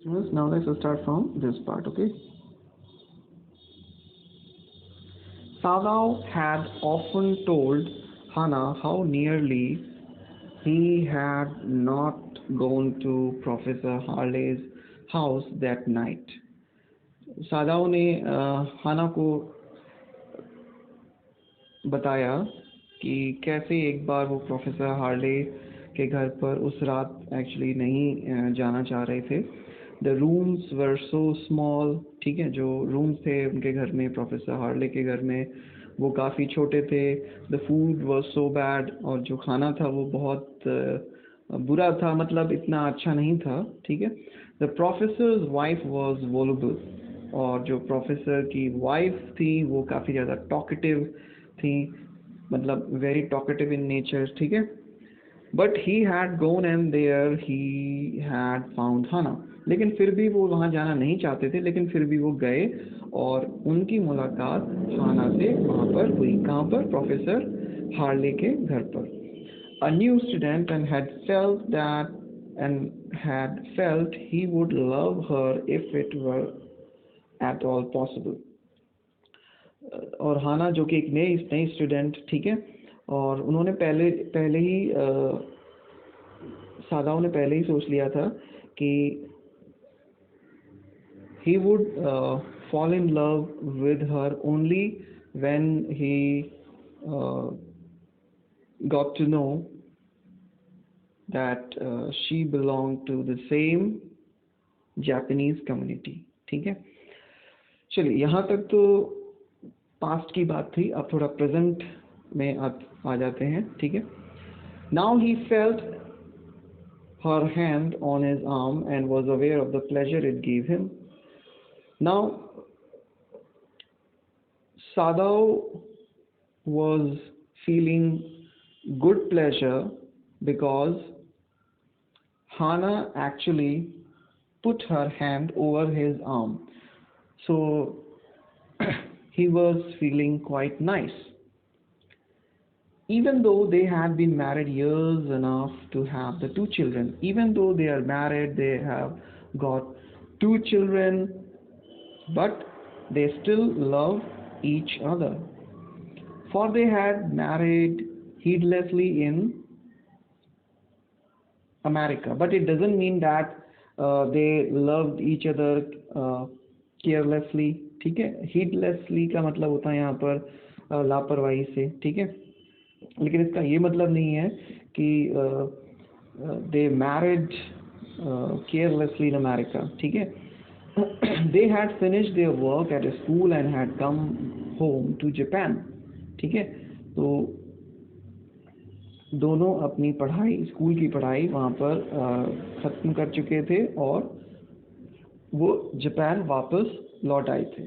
Yes, now let's start from this part, okay? Sadao had often told Hannah how nearly he had not gone to Professor Harley's house that night. सादाओ ने हाना को बताया कि कैसे एक बार वो professor Harley के घर पर उस रात एक्चुअली नहीं जाना चाह रहे थे. The rooms were so small. ठीक है, जो रूम्स थे उनके घर में, प्रोफेसर हार्ले के घर में, वो काफ़ी छोटे थे. The food was so bad. और जो खाना था वो बहुत बुरा था, मतलब इतना अच्छा नहीं था. ठीक है. The professor's wife was voluble. और जो प्रोफेसर की वाइफ थी वो काफ़ी ज़्यादा टॉकेटिव थी, मतलब वेरी टॉकेटिव इन नेचर. ठीक है. But he had gone and there he had found Hana. लेकिन फिर भी वो वहाँ जाना नहीं चाहते थे, लेकिन फिर भी वो गए और उनकी मुलाकात हाना से वहाँ पर हुई. कहाँ पर? प्रोफेसर हार्ले के घर पर. A new student and had felt he would love her if it were at all possible. और हाना जो कि एक नई स्टूडेंट, ठीक है, और उन्होंने पहले ही सादाओं ने पहले ही सोच लिया था कि he would fall in love with her only when he got to know that she belonged to the same Japanese community. ठीक है. चलिए, यहाँ तक तो पास्ट की बात थी. अब थोड़ा प्रेजेंट में आ जाते हैं. ठीक है. Now he felt her hand on his arm and was aware of the pleasure it gave him. Now Sadao was feeling good pleasure because Hana actually put her hand over his arm. So he was feeling quite nice. Even though they had been married years enough to have the two children, even though they are married, they have got two children, but they still love each other. For they had married heedlessly in America, but it doesn't mean that they loved each other carelessly. ठीक है. heedlessly का मतलब होता है यहाँ पर लापरवाही से. ठीक है. लेकिन इसका ये मतलब नहीं है कि they married carelessly in America. ठीक है. They had finished their work at a school and had come home to Japan. ठीक है. तो दोनों अपनी पढ़ाई, स्कूल की पढ़ाई वहाँ पर ख़त्म कर चुके थे और वो जापान वापस लौट आए थे.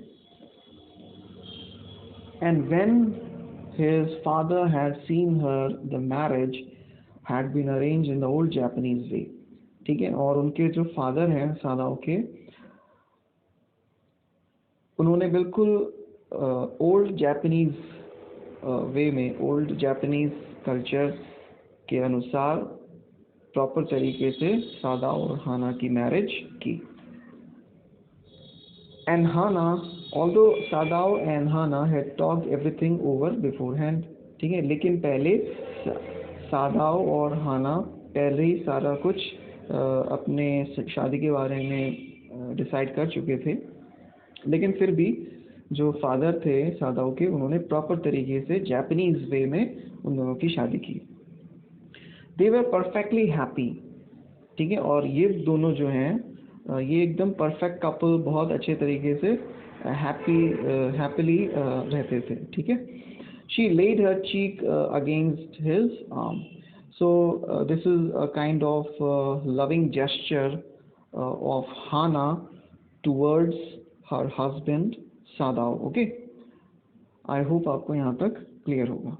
And when his father had seen her, the marriage had been arranged in the old Japanese way. ठीक है. और उनके जो फादर हैं सादाओ के, उन्होंने बिल्कुल ओल्ड जापानीज वे में, ओल्ड जापानीज कल्चर के अनुसार प्रॉपर तरीके से सादाओ और हाना की मैरिज की. And Hana, although Sadao and Hana had talked everything over beforehand. ठीक है. लेकिन पहले सादाओ और हाना पहले ही सारा कुछ अपने शादी के बारे में डिसाइड कर चुके थे. लेकिन फिर भी जो फादर थे सादाओ के, उन्होंने प्रॉपर तरीके से जापानीज वे में उन दोनों की शादी की. They were perfectly happy. ठीक है. और ये दोनों जो हैं, ये एकदम परफेक्ट कपल, बहुत अच्छे तरीके से हैप्पीली रहते थे. ठीक है. She laid her cheek against his arm. So this is a kind of loving gesture of Hana towards her husband Sadao. Okay. I hope आपको यहाँ तक क्लियर होगा.